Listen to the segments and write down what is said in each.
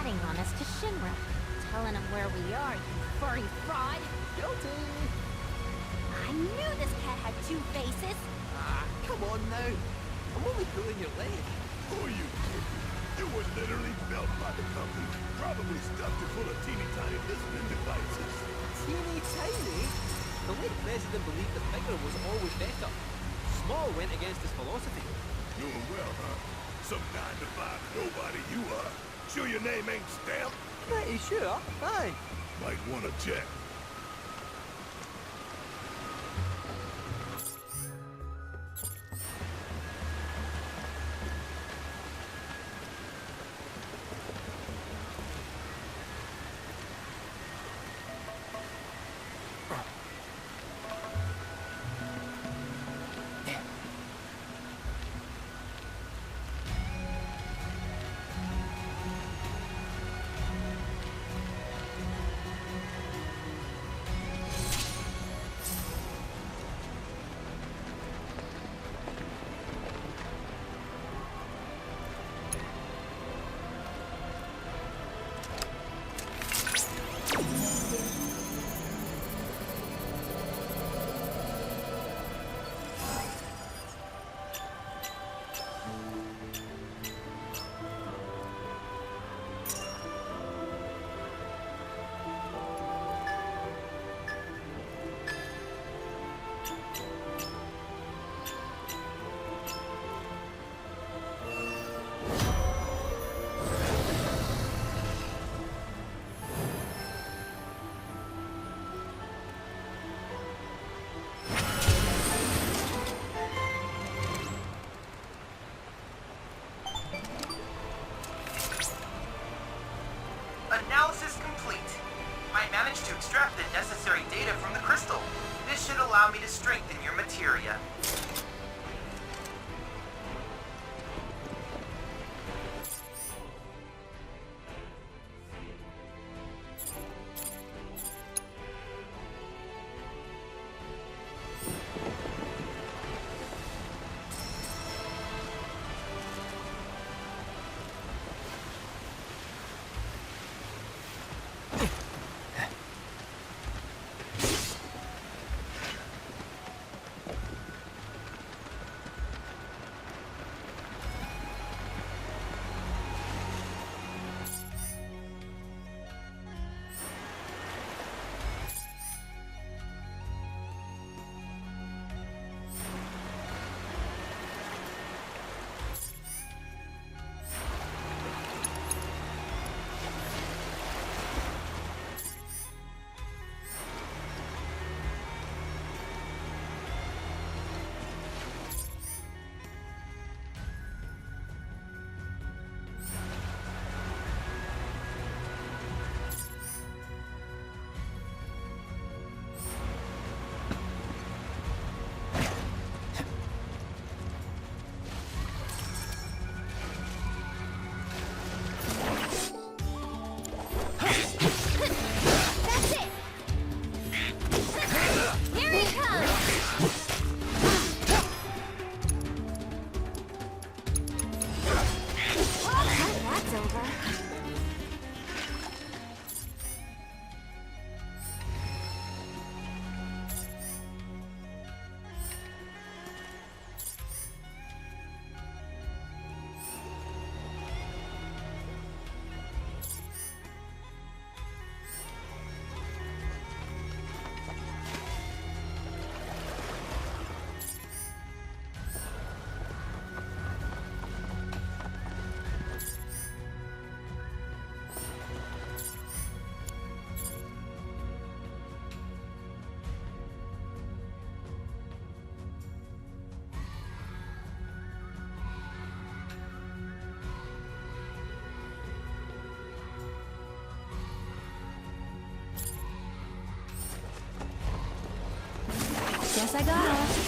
ratting on us to Shinra. Telling him where we are, you furry fraud. Guilty. I knew this cat had two faces. Ah, come on now. I'm only pulling your leg. Who are you kidding? You were literally built by the company. Probably stuffed it full of teeny tiny listening devices. Teeny tiny? The late president believed that bigger was always better. Small went against his philosophy. Doing well, huh? Some 9-to-5 nobody you are. Sure your name ain't stamped? Pretty sure. Aye. Might wanna check. Analysis complete. I managed to extract the necessary data from the crystal. This should allow me to strengthen your materia. Guess I gotta.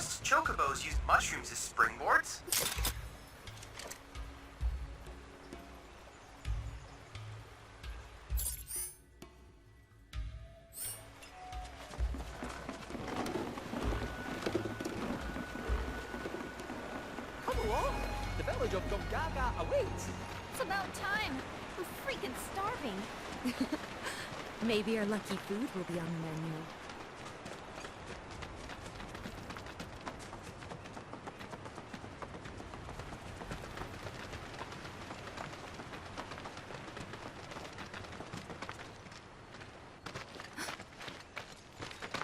Most chocobos use mushrooms as springboards. Come along! The village of Obrigada awaits! It's about time. I'm freaking starving. Maybe our lucky food will be on the menu.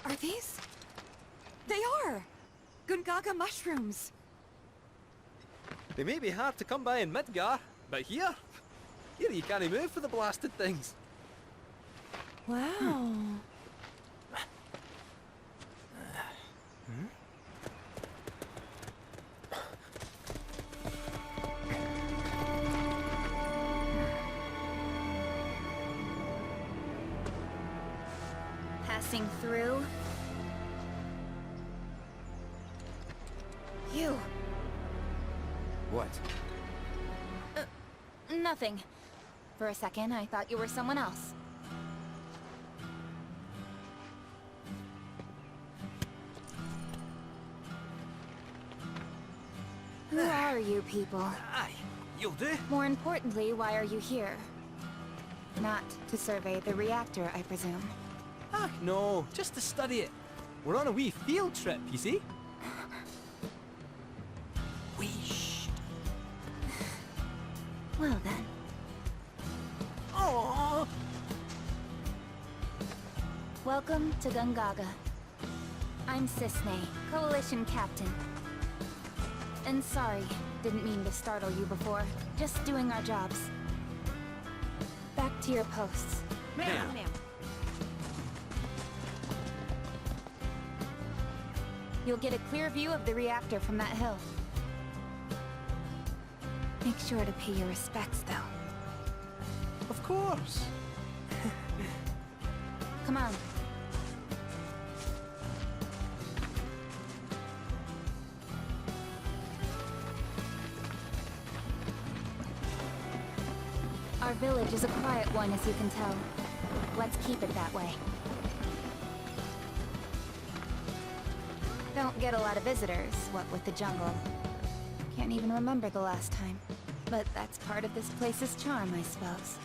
Are these? They are! Gungaga mushrooms! They may be hard to come by in Midgar, but here you can't move for the blasted things. Wow. Passing through. You. What? Nothing. For a second, I thought you were someone else. Who are you people? Aye, you'll do. More importantly, why are you here? Not to survey the reactor, I presume. Ah, no, just to study it. We're on a wee field trip, you see? Wee shh. Well then. Aww. Welcome to Gungaga. I'm Cisne, Coalition Captain. And sorry, didn't mean to startle you before. Just doing our jobs. Back to your posts. Ma'am. You'll get a clear view of the reactor from that hill. Make sure to pay your respects, though. Of course. Come on. Our village is a quiet one, as you can tell. Let's keep it that way. Don't get a lot of visitors, what with the jungle. Can't even remember the last time. But that's part of this place's charm, I suppose.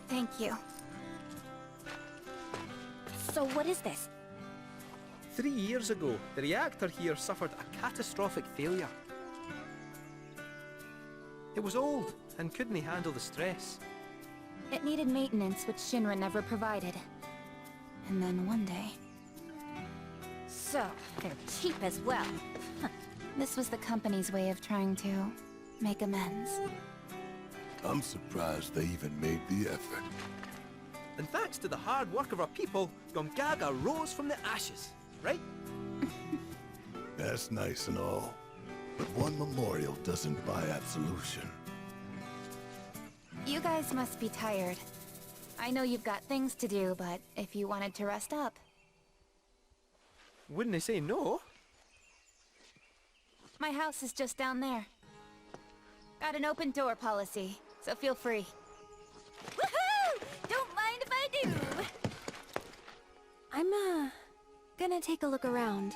Thank you. So what is this? 3 years ago, the reactor here suffered a catastrophic failure. It was old and couldn't handle the stress. It needed maintenance, which Shinra never provided. And then one day... So, they're cheap as well. This was the company's way of trying to make amends. I'm surprised they even made the effort. And thanks to the hard work of our people, Gongaga rose from the ashes, right? That's nice and all. But one memorial doesn't buy absolution. You guys must be tired. I know you've got things to do, but if you wanted to rest up... Wouldn't they say no? My house is just down there. Got an open door policy, so feel free. Woohoo! Don't mind if I do! I'm, gonna take a look around.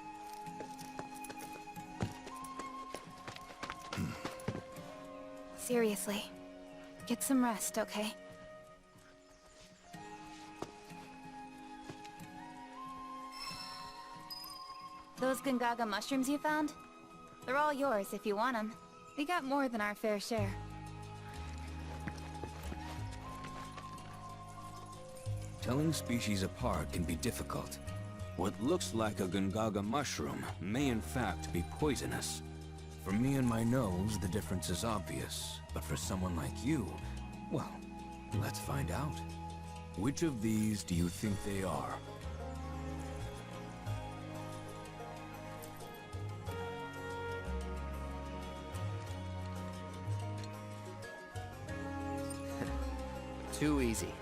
Seriously. Get some rest, okay? Those Gungaga mushrooms you found? They're all yours if you want them. We got more than our fair share. Telling species apart can be difficult. What looks like a Gungaga mushroom may in fact be poisonous. For me and my nose, the difference is obvious. But for someone like you, well, let's find out. Which of these do you think they are? Too easy.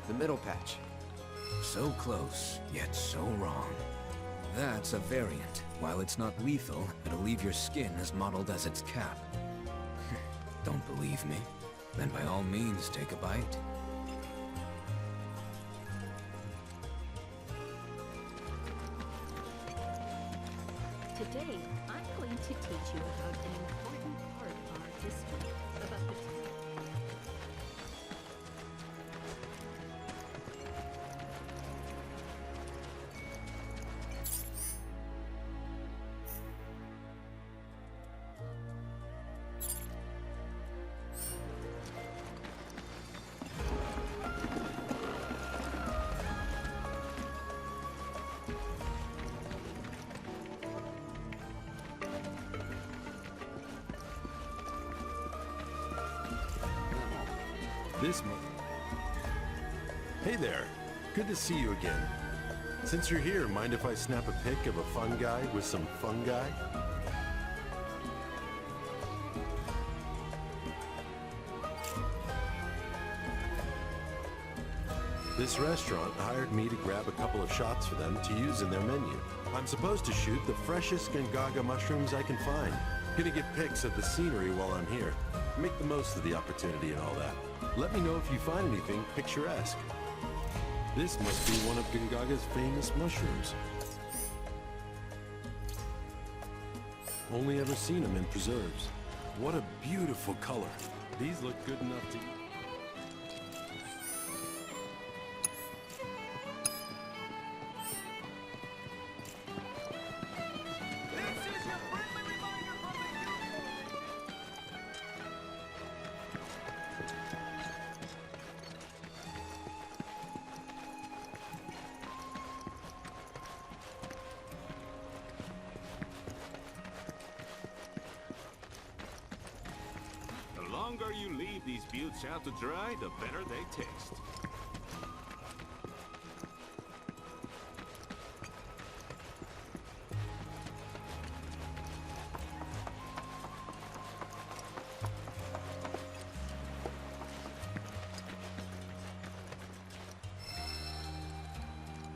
The middle patch. So close, yet so wrong. That's a variant. While it's not lethal, it'll leave your skin as mottled as its cap. Don't believe me? Then by all means, take a bite. Today, I'm going to teach you about an important part of our history, about the This month. Hey there. Good to see you again. Since you're here, mind if I snap a pic of a fun guy with some fungi? This restaurant hired me to grab a couple of shots for them to use in their menu. I'm supposed to shoot the freshest Gungaga mushrooms I can find. Gonna get pics of the scenery while I'm here. Make the most of the opportunity and all that. Let me know if you find anything picturesque. This must be one of Gungaga's famous mushrooms. Only ever seen them in preserves. What a beautiful color. These look good enough to eat. The longer you leave these buttes out to dry, the better they taste.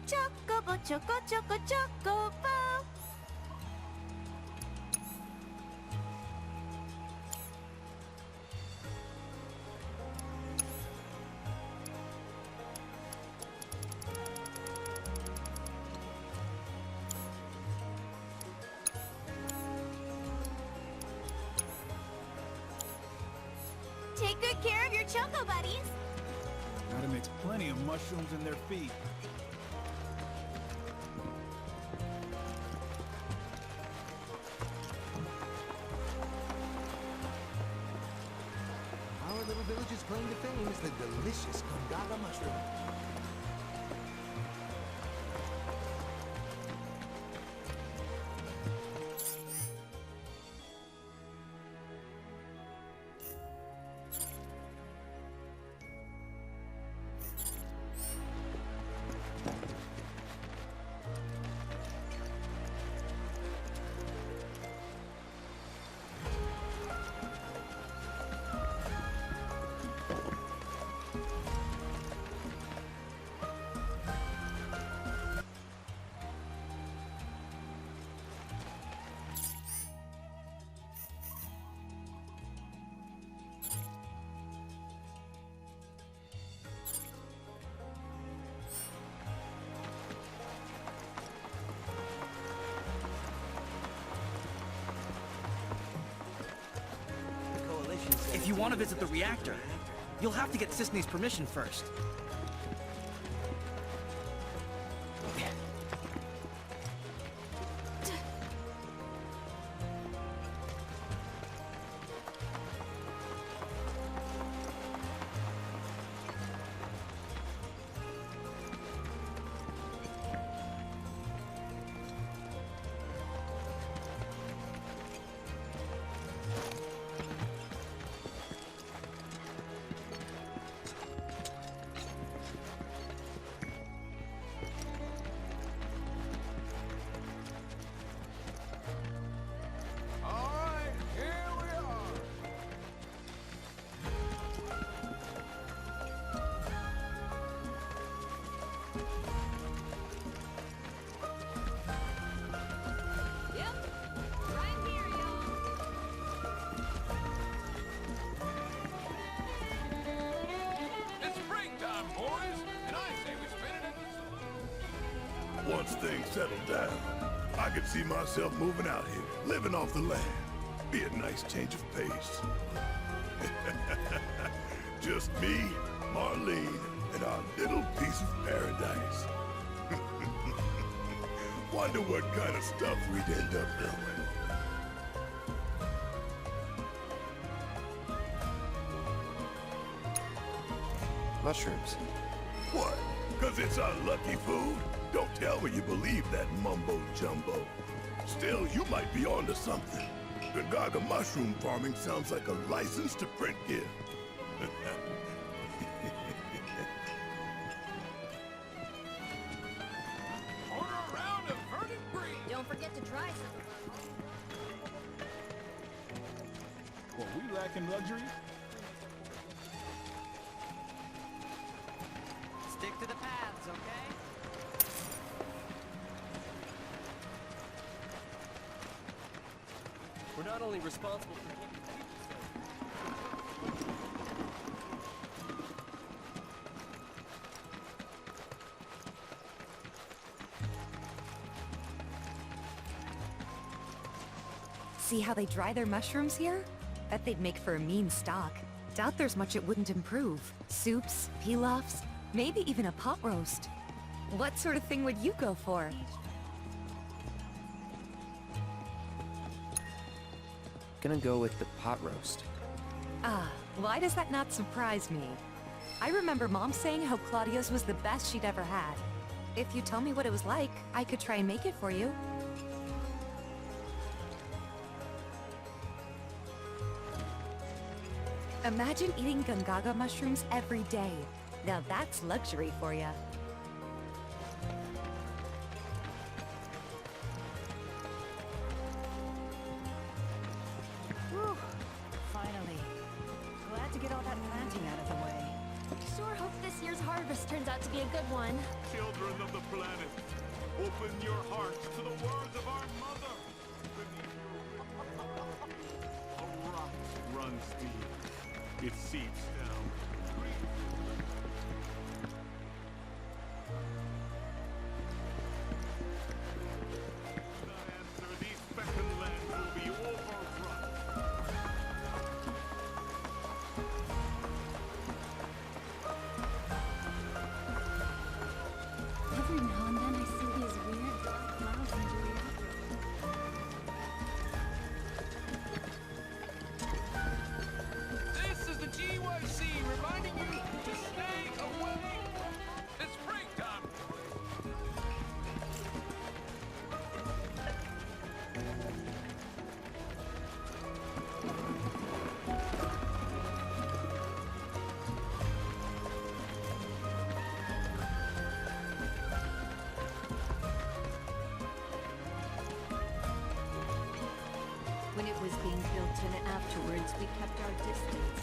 Chocobo, choco, choco, chocobo. Take good care of your choco buddies. Gotta mix plenty of mushrooms in their feet. Our little village's claim to fame is the delicious Gungaga mushroom. If you want to visit the reactor, you'll have to get Sisney's permission first. Once things settle down, I could see myself moving out here, living off the land. Be a nice change of pace. Just me, Marlene, and our little piece of paradise. Wonder what kind of stuff we'd end up doing. Mushrooms. What? 'Cause it's our lucky food? Don't tell me you believe that mumbo-jumbo. Still, you might be onto something. Gongaga mushroom farming sounds like a license to print gift. Order a round of verdant brie. Don't forget to try some. Well, we lacking luxury? Stick to the paths, okay? We're not only responsible for keeping people safe. See how they dry their mushrooms here? Bet they'd make for a mean stock. Doubt there's much it wouldn't improve. Soups, pilafs, maybe even a pot roast. What sort of thing would you go for? Gonna go with the pot roast. Ah, why does that not surprise me? I remember Mom saying how Claudia's was the best she'd ever had. If you tell me what it was like, I could try and make it for you. Imagine eating Gongaga mushrooms every day. Now that's luxury for ya. Whew. Finally. Glad to get all that planting out of the way. Sure hope this year's harvest turns out to be a good one. Children of the planet, open your hearts to the words of our mother. A rock runs deep. It seeps down. Without answer, these fecund lands will be overrun. Every now and then I see these weird black clouds in the This is the GYC reminding you to stay away. It's break time. When it was being built and afterwards, we kept our distance.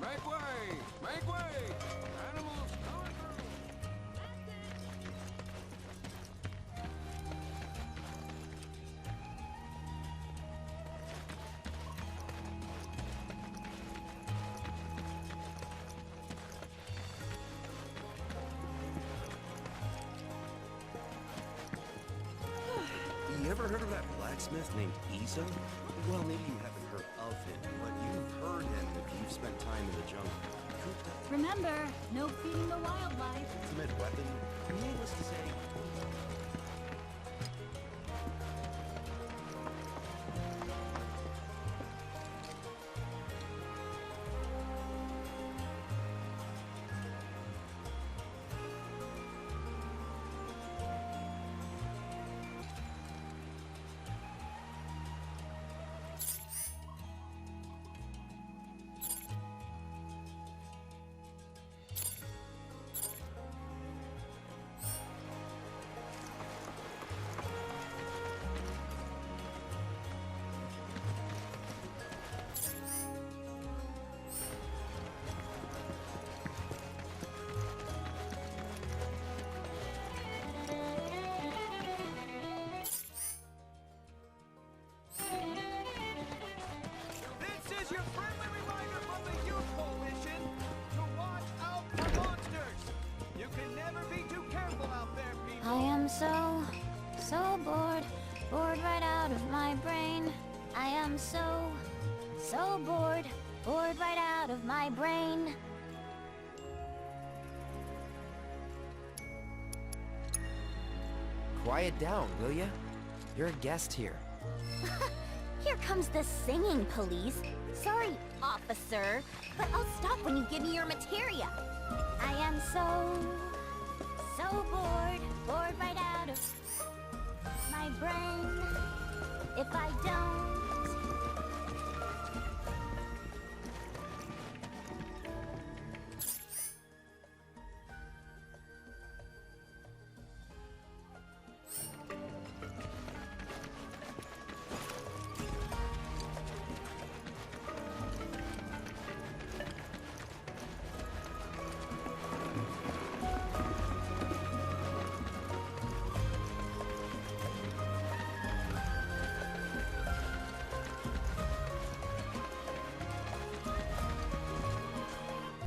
Make way! Make way! Animals coming through! You ever heard of that blacksmith named Isa? Well, maybe you haven't heard of him, but you've heard him if you've spent time in the jungle. Remember, no feeding the wildlife. Ultimate weapon, needless to say. so bored. Bored right out of my brain. I am so bored. Bored right out of my brain. Quiet down, will ya? You're a guest here. Here comes the singing police. Sorry, officer, but I'll stop when you give me your materia. I am so bored. Bored right out of my brain. If I don't